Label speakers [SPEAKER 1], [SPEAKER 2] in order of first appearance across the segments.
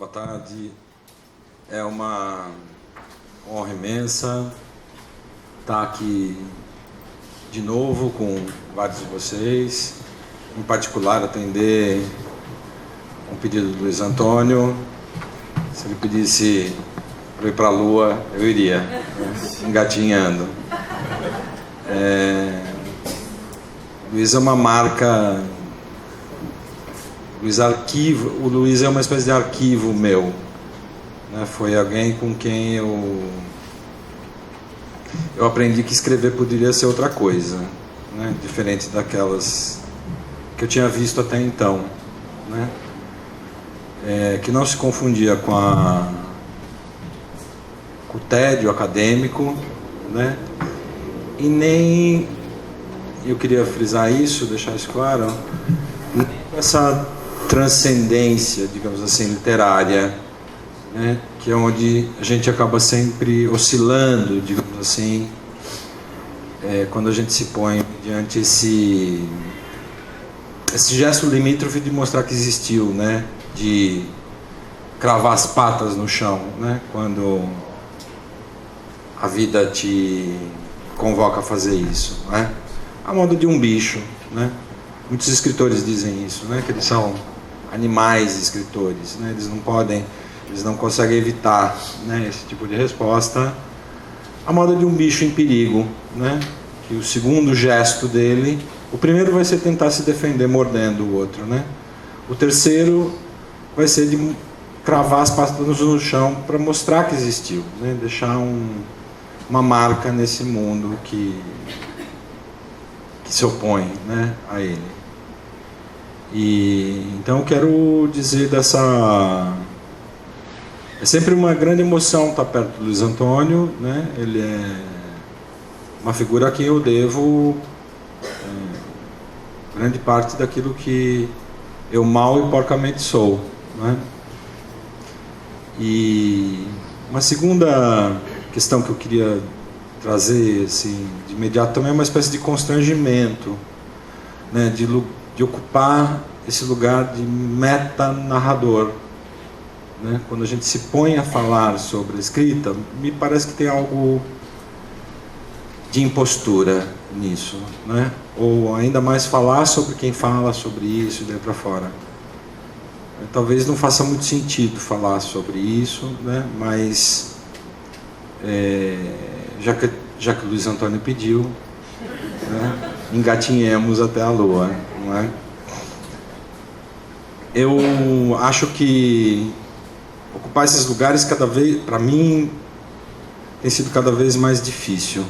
[SPEAKER 1] Boa tarde. É uma honra imensa estar aqui de novo com vários de vocês, em particular atender um pedido do Luiz Antônio. Se ele pedisse para ir para a Lua, eu iria, né? Engatinhando. Luiz é uma marca. O Luiz é uma espécie de arquivo meu, né? Foi alguém com quem eu aprendi que escrever poderia ser outra coisa, né? Diferente daquelas que eu tinha visto até então, né? Que não se confundia com o tédio acadêmico, né? E nem, eu queria frisar isso, deixar isso claro, nem com essa transcendência, digamos assim, literária, né? Que é onde a gente acaba sempre oscilando, digamos assim, quando a gente se põe diante esse gesto limítrofe de mostrar que existiu, né? De cravar as patas no chão, né? Quando a vida te convoca a fazer isso, né? A modo de um bicho, né? Muitos escritores dizem isso, né? Que eles são animais escritores, né? Eles não conseguem evitar, né, esse tipo de resposta. A moda de um bicho em perigo, né? Que o segundo gesto dele, o primeiro vai ser tentar se defender mordendo o outro, né? O terceiro vai ser de cravar as patas no chão para mostrar que existiu, né? Deixar uma marca nesse mundo que se opõe, né, a ele. E então eu quero dizer é sempre uma grande emoção estar perto do Luiz Antônio, né? Ele é uma figura a quem eu devo grande parte daquilo que eu mal e porcamente sou, né? E uma segunda questão que eu queria trazer assim, de imediato também é uma espécie de constrangimento, né? De ocupar esse lugar de metanarrador, né? Quando a gente se põe a falar sobre a escrita, me parece que tem algo de impostura nisso, né? Ou ainda mais falar sobre quem fala sobre isso e daí para fora. Talvez não faça muito sentido falar sobre isso, né? Mas já que o Luiz Antônio pediu, né? Engatinhemos até a Lua, não é? Eu acho que ocupar esses lugares cada vez, para mim, tem sido cada vez mais difícil.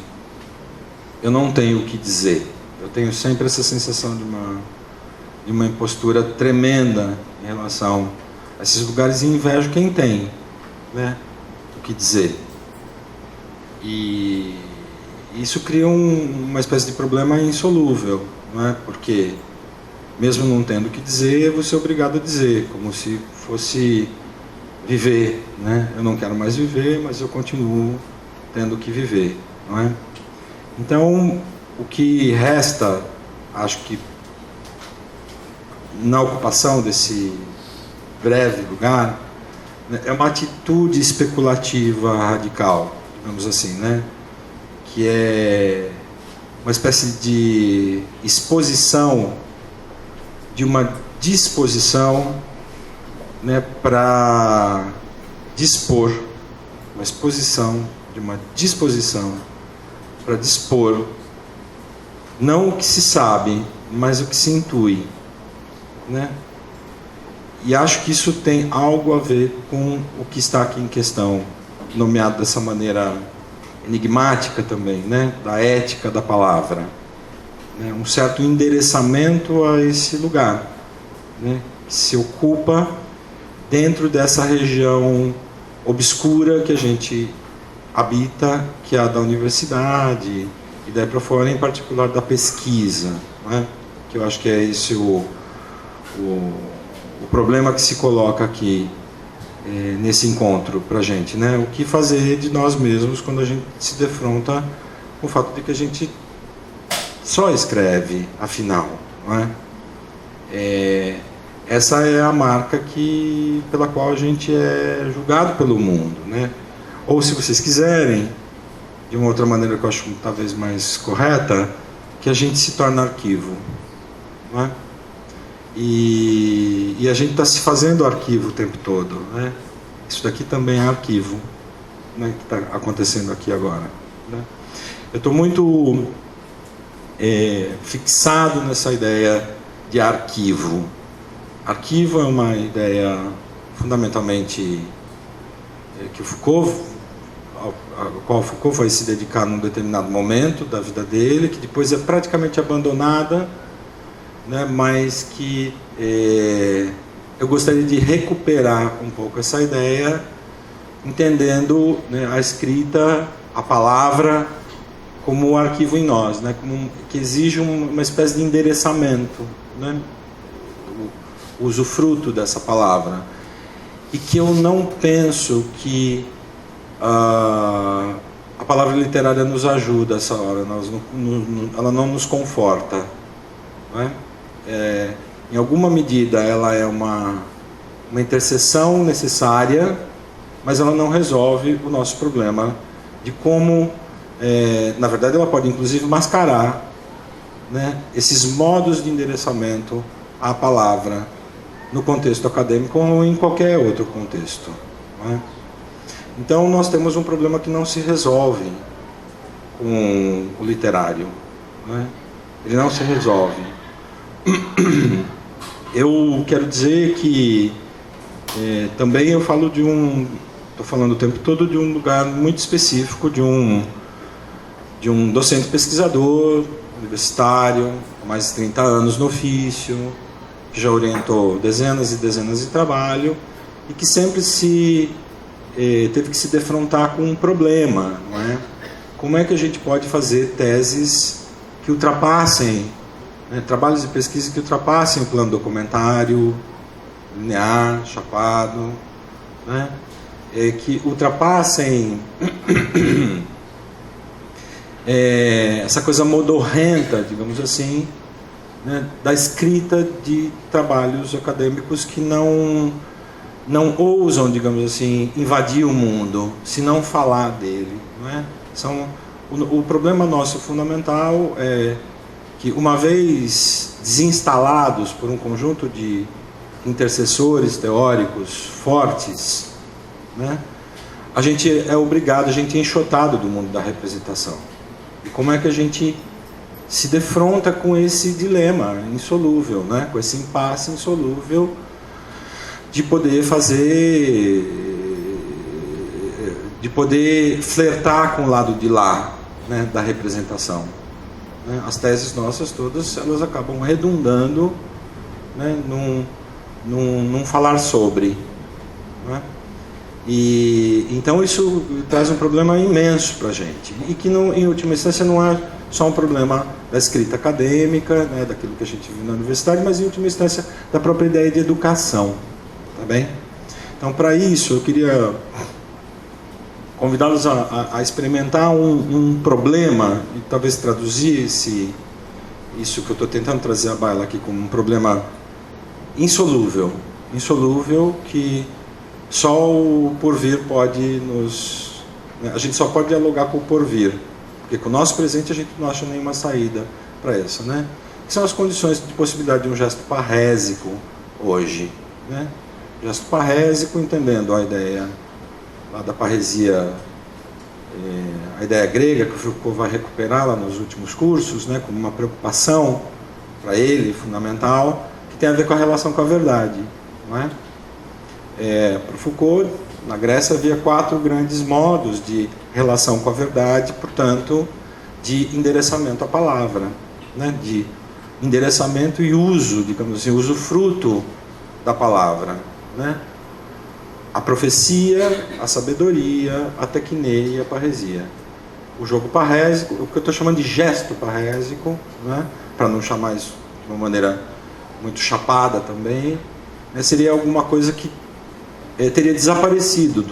[SPEAKER 1] Eu não tenho o que dizer. Eu tenho sempre essa sensação de uma impostura tremenda em relação a esses lugares e invejo quem tem, né, o que dizer. E isso cria uma espécie de problema insolúvel, não é? Porque mesmo não tendo o que dizer, você é obrigado a dizer, como se fosse viver, né? Eu não quero mais viver, mas eu continuo tendo que viver, não é? Então, o que resta, acho que na ocupação desse breve lugar, né, é uma atitude especulativa radical, digamos assim, né? Que é uma espécie de exposição, de uma disposição, né, para dispor, uma exposição de uma disposição para dispor não o que se sabe, mas o que se intui, né? E acho que isso tem algo a ver com o que está aqui em questão, nomeado dessa maneira enigmática também, né, da ética da palavra, né, um certo endereçamento a esse lugar, né, que se ocupa dentro dessa região obscura que a gente habita, que é a da universidade, e daí para fora, em particular da pesquisa, né, que eu acho que é esse o problema que se coloca aqui nesse encontro para a gente, né? O que fazer de nós mesmos quando a gente se defronta com o fato de que a gente só escreve, afinal, não é? essa é a marca pela qual a gente é julgado pelo mundo, né? Ou, se vocês quiserem, de uma outra maneira que eu acho talvez mais correta, que a gente se torna arquivo, né? E a gente está se fazendo arquivo o tempo todo, né? Isso daqui também é arquivo, né, que está acontecendo aqui agora, né? Eu estou muito fixado nessa ideia de arquivo. Arquivo é uma ideia fundamentalmente que ao qual Foucault vai se dedicar num determinado momento da vida dele, que depois é praticamente abandonada, né, mas que eu gostaria de recuperar um pouco essa ideia, entendendo, né, a escrita, a palavra, como um arquivo em nós, né, que exige uma espécie de endereçamento, né, o usufruto dessa palavra. E que eu não penso que a palavra literária nos ajuda essa hora, ela não nos conforta, né? Em alguma medida ela é uma interseção necessária, mas ela não resolve o nosso problema de como, na verdade, ela pode inclusive mascarar, né, esses modos de endereçamento à palavra no contexto acadêmico ou em qualquer outro contexto, né? Então nós temos um problema que não se resolve com o literário, né? Ele não se resolve. Eu quero dizer que também eu falo estou falando o tempo todo de um lugar muito específico, de um docente pesquisador universitário, há mais de 30 anos no ofício, que já orientou dezenas e dezenas de trabalho e que sempre teve que se defrontar com um problema, não é? Como é que a gente pode fazer teses que ultrapassem, né, trabalhos de pesquisa que ultrapassem o plano documentário, linear, chapado, né, que ultrapassem essa coisa modorrenta, digamos assim, né, da escrita de trabalhos acadêmicos que não ousam, digamos assim, invadir o mundo, se não falar dele, não é? O problema nosso fundamental é que, uma vez desinstalados por um conjunto de intercessores teóricos fortes, né, a gente é obrigado, a gente é enxotado do mundo da representação. E como é que a gente se defronta com esse dilema insolúvel, né, com esse impasse insolúvel de poder de poder flertar com o lado de lá, né, da representação, né? As teses nossas todas, elas acabam redundando, né, num falar sobre, né? E então isso traz um problema imenso para a gente, e que em última instância não é só um problema da escrita acadêmica, né, daquilo que a gente viu na universidade, mas em última instância da própria ideia de educação. Tá bem? Então, para isso, eu queria convidá-los a experimentar um problema, e talvez traduzir isso que eu estou tentando trazer à baila aqui como um problema insolúvel, que só o porvir pode a gente só pode dialogar com o porvir, porque com o nosso presente a gente não acha nenhuma saída para isso, né? Que são as condições de possibilidade de um gesto parrésico hoje, né? Gesto parrésico, entendendo a ideia lá da parresia, a ideia grega, que o Foucault vai recuperar lá nos últimos cursos, né, como uma preocupação para ele, fundamental, que tem a ver com a relação com a verdade, não é? Para Foucault, na Grécia havia 4 grandes modos de relação com a verdade, portanto, de endereçamento à palavra, né, de endereçamento e uso, digamos assim, usufruto da palavra, né? A profecia, a sabedoria, a tecneia e a parresia. O jogo parrésico, o que eu estou chamando de gesto parrésico, né, para não chamar isso de uma maneira muito chapada também, né, seria alguma coisa que teria desaparecido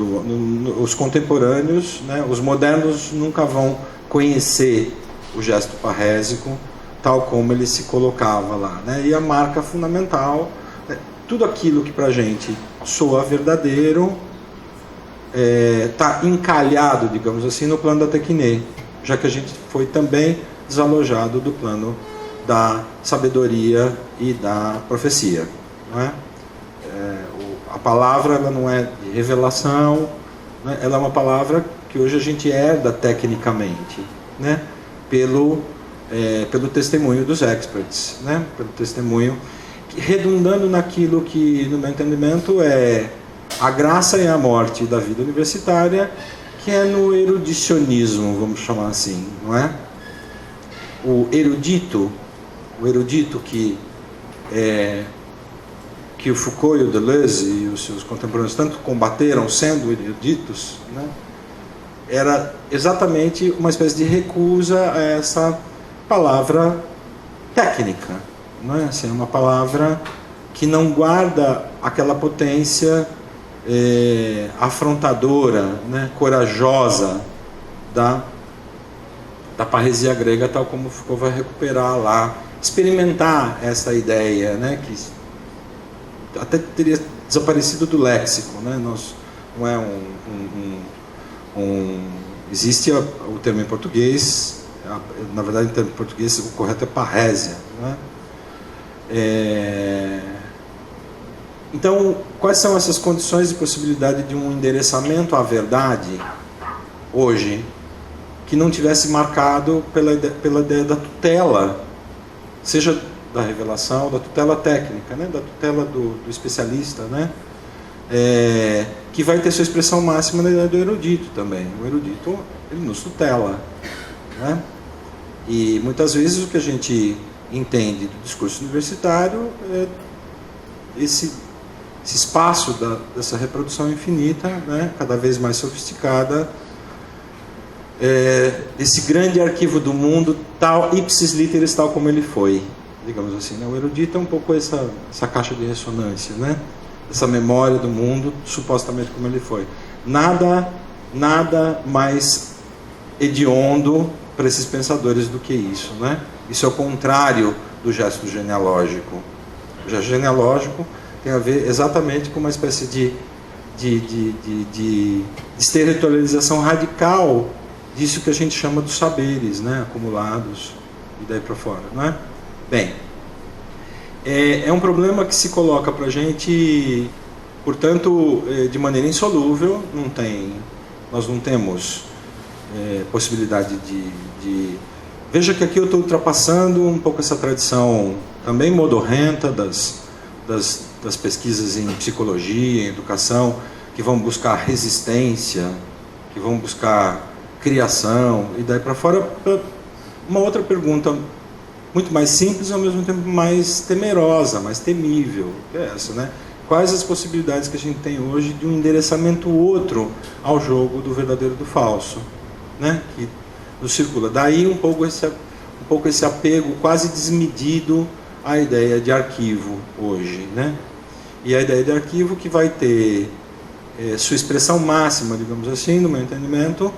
[SPEAKER 1] os contemporâneos, né, os modernos nunca vão conhecer o gesto parrésico tal como ele se colocava lá, né? E a marca fundamental tudo aquilo que para a gente soa verdadeiro está encalhado, digamos assim, no plano da tecne, já que a gente foi também desalojado do plano da sabedoria e da profecia, não é? A palavra, ela não é de revelação, né? Ela é uma palavra que hoje a gente herda tecnicamente, né? Pelo testemunho dos experts, né? Pelo testemunho, redundando naquilo que, no meu entendimento, é a graça e a morte da vida universitária, que é no erudicionismo, vamos chamar assim, não é? O erudito que o Foucault e o Deleuze e os seus contemporâneos tanto combateram sendo eruditos, né? Era exatamente uma espécie de recusa a essa palavra técnica, não é? Assim, uma palavra que não guarda aquela potência afrontadora, né? Corajosa da parresia grega, tal como Foucault vai recuperar lá, experimentar essa ideia, né? Que até teria desaparecido do léxico, né? Não é existe o termo em português, na verdade, em termo em português, o correto é parrésia, né? Então, quais são essas condições de possibilidade de um endereçamento à verdade, hoje, que não tivesse marcado pela ideia da tutela, seja da revelação, da tutela técnica, né? Da tutela do especialista, né? Que vai ter sua expressão máxima na ideia do erudito também. O erudito, ele nos tutela, né? E muitas vezes o que a gente entende do discurso universitário é esse espaço dessa reprodução infinita, né? Cada vez mais sofisticada, esse grande arquivo do mundo, tal ipsis literis, tal como ele foi, digamos assim, né? O erudito é um pouco essa caixa de ressonância, né? Essa memória do mundo, supostamente como ele foi. Nada mais hediondo para esses pensadores do que isso, né? Isso é o contrário do gesto genealógico. O gesto genealógico tem a ver exatamente com uma espécie de desterritorialização radical disso que a gente chama dos saberes, né? Acumulados e daí para fora, não é? Bem, é um problema que se coloca para a gente, portanto, de maneira insolúvel. Nós não temos possibilidade de... Veja que aqui eu estou ultrapassando um pouco essa tradição também modorrenta das pesquisas em psicologia, em educação, que vão buscar resistência, que vão buscar criação, e daí para fora, uma outra pergunta muito mais simples e ao mesmo tempo mais temerosa, mais temível, que é essa, né? Quais as possibilidades que a gente tem hoje de um endereçamento outro ao jogo do verdadeiro e do falso, né? Que nos circula. Daí um pouco esse apego quase desmedido à ideia de arquivo hoje, né? E a ideia de arquivo que vai ter sua expressão máxima, digamos assim, no meu entendimento,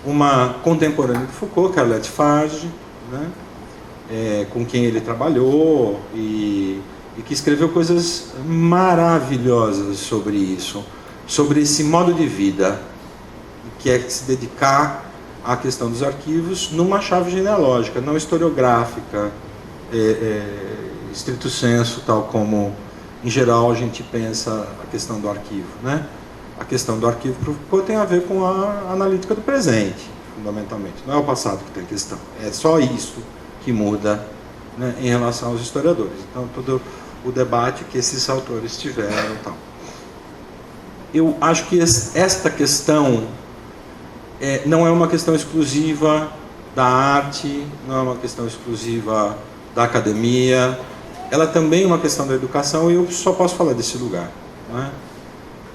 [SPEAKER 1] uma contemporânea de Foucault, que é Arlette Farge, né? Com quem ele trabalhou e que escreveu coisas maravilhosas sobre isso, sobre esse modo de vida, que é se dedicar à questão dos arquivos numa chave genealógica, não historiográfica, stricto sensu, tal como em geral a gente pensa a questão do arquivo, né? A questão do arquivo para o Foucault tem a ver com a analítica do presente, fundamentalmente. Não é o passado que tem questão, é só isso que muda, né, em relação aos historiadores. Então, todo o debate que esses autores tiveram e tal. Eu acho que esta questão não é uma questão exclusiva da arte, não é uma questão exclusiva da academia, ela também é uma questão da educação, e eu só posso falar desse lugar, não é?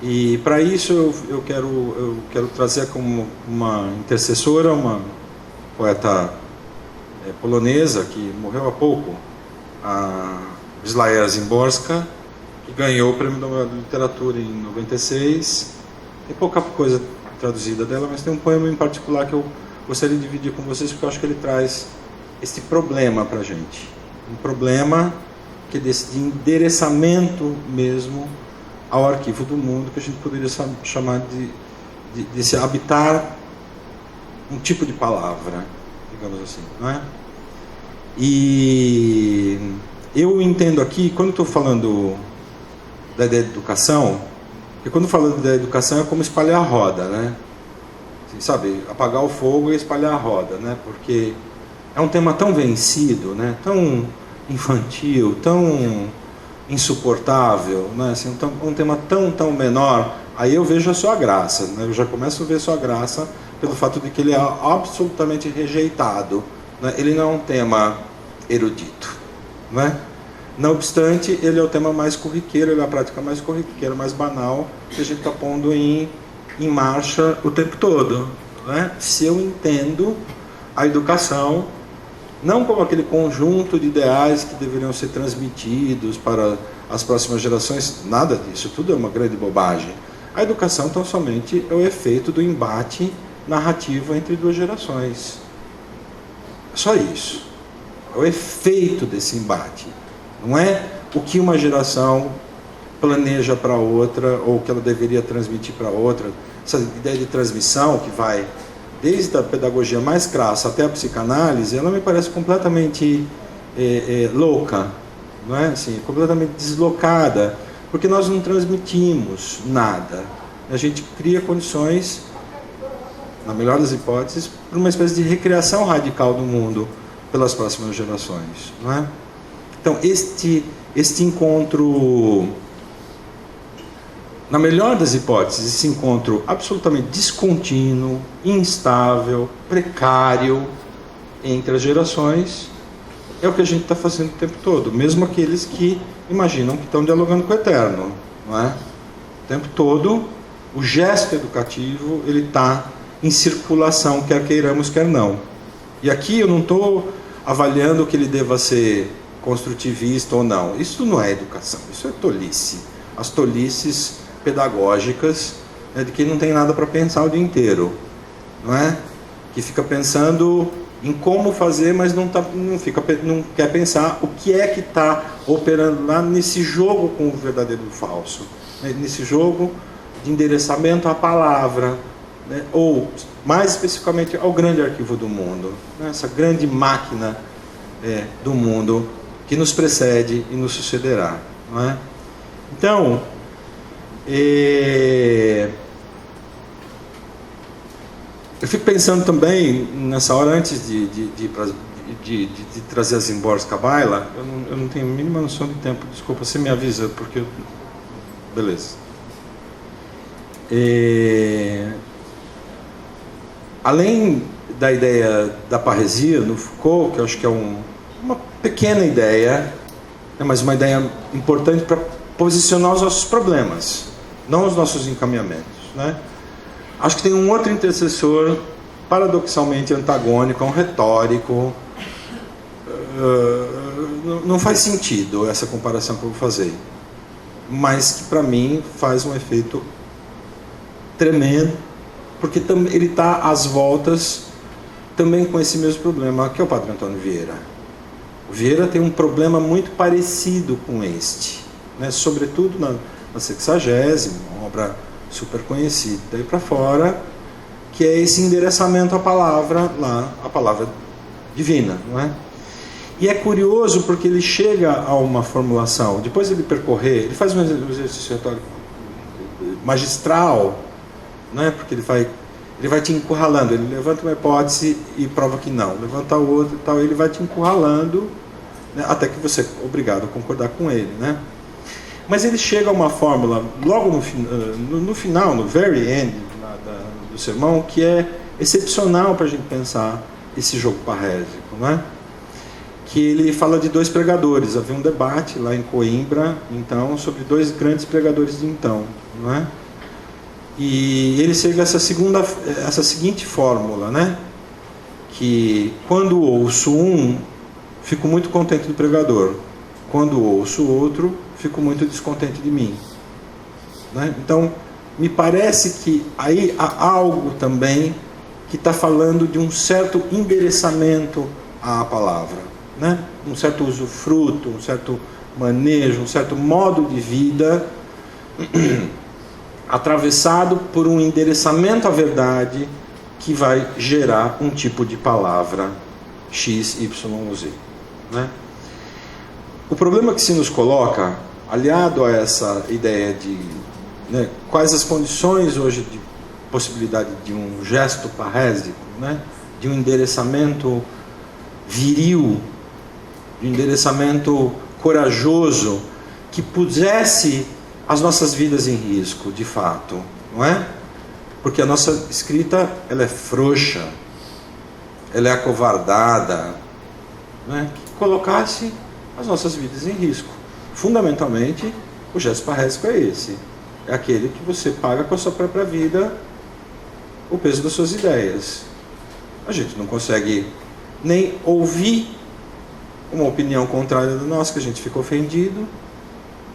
[SPEAKER 1] E para isso eu quero trazer como uma intercessora, uma poeta polonesa que morreu há pouco, a Wisława Szymborska, que ganhou o Prêmio Nobel de Literatura em 96. Tem pouca coisa traduzida dela, mas tem um poema em particular que eu gostaria de dividir com vocês, porque eu acho que ele traz esse problema para a gente. Um problema que é desse de endereçamento mesmo ao arquivo do mundo, que a gente poderia chamar de se habitar um tipo de palavra, digamos assim, não é? E eu entendo aqui, quando estou falando da ideia de educação, porque quando falo da educação é como espalhar a roda, né? Assim, sabe, apagar o fogo e espalhar a roda, né? Porque é um tema tão vencido, né? Tão infantil, tão insuportável, né? Assim, um tema tão menor. Aí eu vejo a sua graça, né? Eu já começo a ver a sua graça pelo fato de que ele é absolutamente rejeitado, né? Ele não é um tema erudito, né? Não obstante, ele é o tema mais corriqueiro, ele é a prática mais corriqueira, mais banal, que a gente está pondo em marcha o tempo todo, né? Se eu entendo a educação não como aquele conjunto de ideais que deveriam ser transmitidos para as próximas gerações, nada disso, tudo é uma grande bobagem. A educação, tão somente, é o efeito do embate narrativo entre duas gerações. É só isso. É o efeito desse embate. Não é o que uma geração planeja para outra ou o que ela deveria transmitir para outra. Essa ideia de transmissão que vai desde a pedagogia mais crassa até a psicanálise, ela me parece completamente louca, não é? Assim, completamente deslocada, porque nós não transmitimos nada. A gente cria condições, na melhor das hipóteses, para uma espécie de recriação radical do mundo pelas próximas gerações, não é? Então, este encontro, na melhor das hipóteses, esse encontro absolutamente descontínuo, instável, precário entre as gerações, é o que a gente está fazendo o tempo todo, mesmo aqueles que imaginam que estão dialogando com o Eterno, não é? O tempo todo, o gesto educativo, ele está em circulação, quer queiramos, quer não. E aqui eu não estou avaliando que ele deva ser construtivista ou não. Isso não é educação, isso é tolice. As tolices pedagógicas, né, de quem não tem nada para pensar o dia inteiro, não é? Que fica pensando em como fazer, mas não quer pensar o que é que está operando lá nesse jogo com o verdadeiro e o falso, né? Nesse jogo de endereçamento à palavra, né? Ou mais especificamente ao grande arquivo do mundo, né? Essa grande máquina do mundo que nos precede e nos sucederá, não é? Então, eu fico pensando também, nessa hora, antes de trazer as Zimbor Kabbalah, eu não tenho a mínima noção de tempo, desculpa, você me avisa, porque beleza. Além da ideia da parresia, no Foucault, que eu acho que é uma pequena ideia, mas uma ideia importante para posicionar os nossos problemas, não os nossos encaminhamentos, né? Acho que tem um outro intercessor paradoxalmente antagônico, um retórico. Não faz sentido essa comparação que eu vou fazer, mas que para mim faz um efeito tremendo, porque ele está às voltas também com esse mesmo problema, que é o Padre Antônio Vieira. O Vieira tem um problema muito parecido com este, né? Sobretudo na 60ª, uma obra super conhecida daí para fora, que é esse endereçamento à palavra lá, a palavra divina, não é? E é curioso porque ele chega a uma formulação, depois ele percorrer, ele faz um exercício retórico magistral, né? Porque ele vai te encurralando, ele levanta uma hipótese e prova que não, levanta outra e tal, ele vai te encurralando, né? Até que você é obrigado a concordar com ele, né? Mas ele chega a uma fórmula, logo no final, no very end do sermão, que é excepcional para a gente pensar esse jogo parrésico, não é? Que ele fala de dois pregadores. Havia um debate lá em Coimbra, então, sobre dois grandes pregadores de então, não é? E ele chega a essa seguinte fórmula, né? Que quando ouço um, fico muito contente do pregador. Quando ouço o outro, fico muito descontente de mim, né? Então, me parece que aí há algo também que está falando de um certo endereçamento à palavra, né? um certo usufruto, um certo manejo, um certo modo de vida atravessado por um endereçamento à verdade que vai gerar um tipo de palavra X, Y ou Z, né? O problema que se nos coloca, aliado a essa ideia de, né, quais as condições hoje de possibilidade de um gesto parrésico, né, de um endereçamento viril, de um endereçamento corajoso, que pusesse as nossas vidas em risco, de fato, não é? Porque a nossa escrita, ela é frouxa, ela é acovardada, né? Que colocasse as nossas vidas em risco. Fundamentalmente, o gesto parrésico é esse. É aquele que você paga com a sua própria vida o peso das suas ideias. A gente não consegue nem ouvir uma opinião contrária da nossa, que a gente fica ofendido,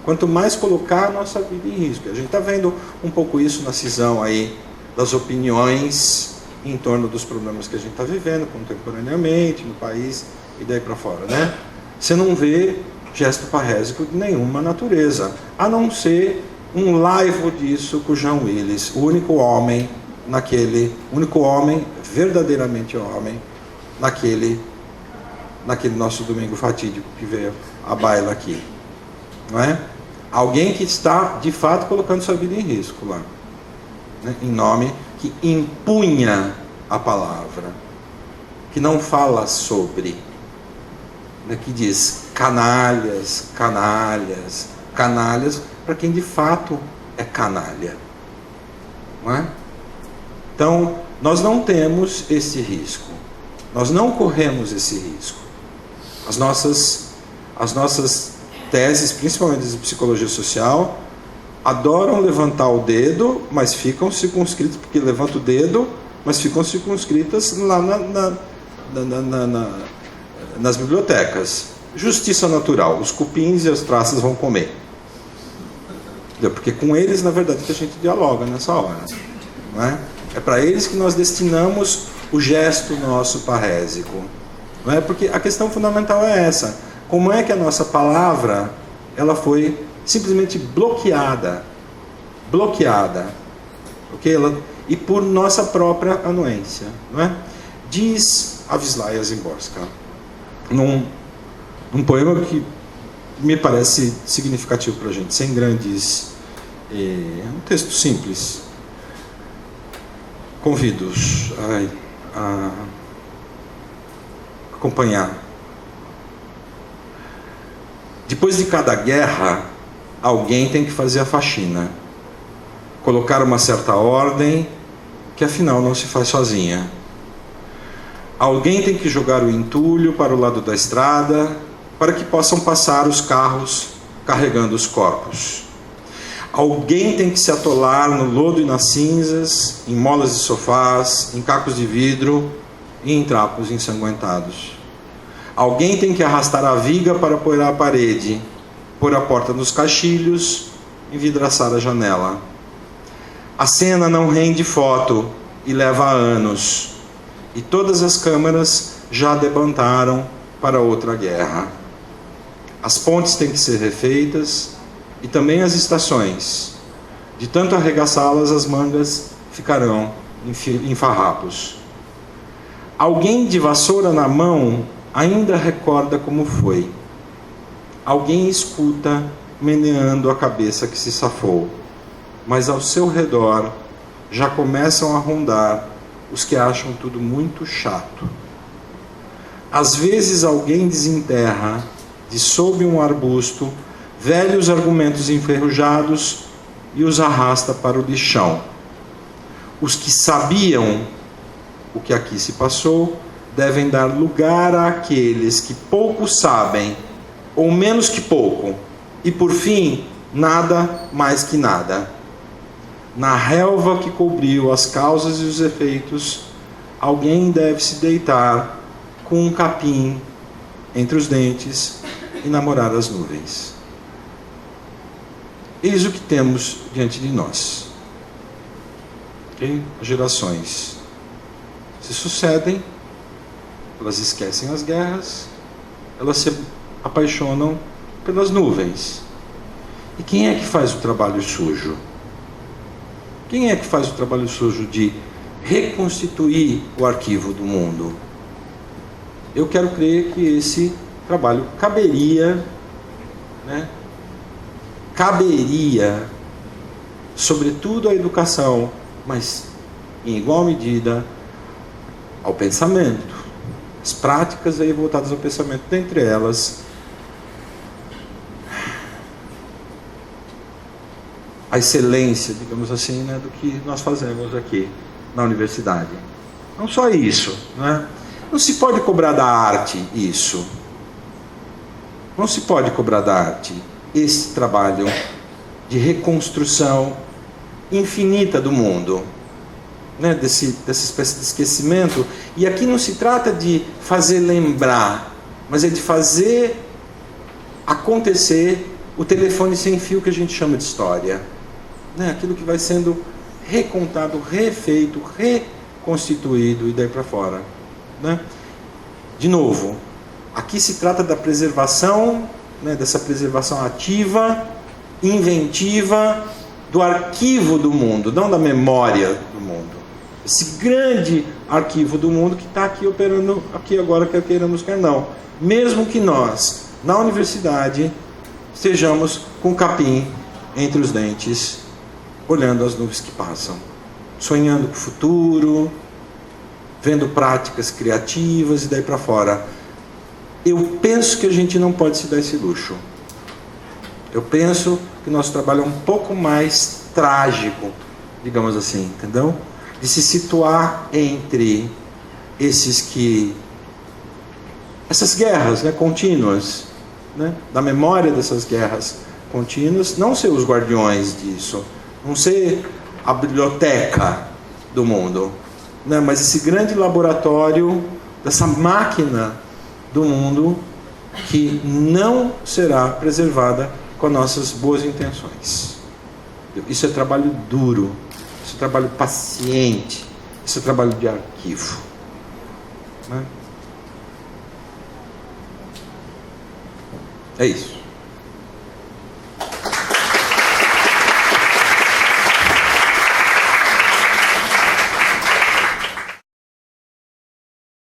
[SPEAKER 1] quanto mais colocar a nossa vida em risco. A gente está vendo um pouco isso na cisão aí das opiniões em torno dos problemas que a gente está vivendo contemporaneamente no país e daí para fora, né? Você não vê gesto parrésico de nenhuma natureza, a não ser um laivo disso com o Jean Willis, o único homem verdadeiramente homem, naquele nosso domingo fatídico que veio à baila aqui, não é? Alguém que está de fato colocando sua vida em risco lá, né? Em nome, que impunha a palavra, que não fala sobre, né? Que diz canalhas, canalhas, canalhas, para quem de fato é canalha, não é? Então, nós não temos esse risco, nós não corremos esse risco. As nossas teses, principalmente de psicologia social, adoram levantar o dedo, mas ficam circunscritas, porque levanta o dedo, mas ficam circunscritas lá nas bibliotecas. Justiça natural, os cupins e as traças vão comer. Porque com eles, na verdade, que a gente dialoga nessa hora, não é? É para eles que nós destinamos o gesto nosso parrésico, não é? Porque a questão fundamental é essa: como é que a nossa palavra ela foi simplesmente bloqueada, okay? E por nossa própria anuência, não é? Diz a Wisława Szymborska num poema que me parece significativo para a gente, sem grandes, um texto simples. Convido-os a acompanhar. Depois de cada guerra, alguém tem que fazer a faxina, colocar uma certa ordem, que afinal não se faz sozinha. Alguém tem que jogar o entulho para o lado da estrada, para que possam passar os carros carregando os corpos. Alguém tem que se atolar no lodo e nas cinzas, em molas de sofás, em cacos de vidro e em trapos ensanguentados. Alguém tem que arrastar a viga para apoiar a parede, pôr a porta nos caixilhos, envidraçar a janela. A cena não rende foto e leva anos, e todas as câmaras já debantaram para outra guerra. As pontes têm que ser refeitas, e também as estações. De tanto arregaçá-las, as mangas ficarão em farrapos. Alguém de vassoura na mão ainda recorda como foi. Alguém escuta meneando a cabeça que se safou, mas ao seu redor já começam a rondar os que acham tudo muito chato. Às vezes alguém desenterra de sob um arbusto velhos argumentos enferrujados e os arrasta para o lixão. Os que sabiam o que aqui se passou devem dar lugar àqueles que pouco sabem, ou menos que pouco, e por fim, nada mais que nada. Na relva que cobriu as causas e os efeitos, alguém deve se deitar com um capim entre os dentes e namorar as nuvens. Eis o que temos diante de nós. Okay? As gerações se sucedem, elas esquecem as guerras, elas se apaixonam pelas nuvens. E quem é que faz o trabalho sujo? Quem é que faz o trabalho sujo de reconstituir o arquivo do mundo? Eu quero crer que esse trabalho caberia, sobretudo à educação, mas em igual medida ao pensamento. As práticas aí voltadas ao pensamento, dentre elas a excelência, digamos assim, do que nós fazemos aqui na universidade. Não só isso, não se pode cobrar da arte isso. Não se pode cobrar da arte esse trabalho de reconstrução infinita do mundo, dessa espécie de esquecimento. E aqui não se trata de fazer lembrar, mas é de fazer acontecer o telefone sem fio que a gente chama de história. Aquilo que vai sendo recontado, refeito, reconstituído e daí para fora. De novo, aqui se trata da preservação, dessa preservação ativa, inventiva, do arquivo do mundo, não da memória do mundo. Esse grande arquivo do mundo que está aqui operando, aqui agora, quer queiramos, quer não. Mesmo que nós, na universidade, estejamos com o capim entre os dentes, olhando as nuvens que passam, sonhando com o futuro, vendo práticas criativas e daí para fora. Eu penso que a gente não pode se dar esse luxo. Eu penso que nosso trabalho é um pouco mais trágico, digamos assim, entendeu? De se situar entre essas guerras contínuas, da memória dessas guerras contínuas, não ser os guardiões disso, não ser a biblioteca do mundo, mas esse grande laboratório dessa máquina do mundo que não será preservada com nossas boas intenções. Isso é trabalho duro, isso é trabalho paciente, isso é trabalho de arquivo. É isso.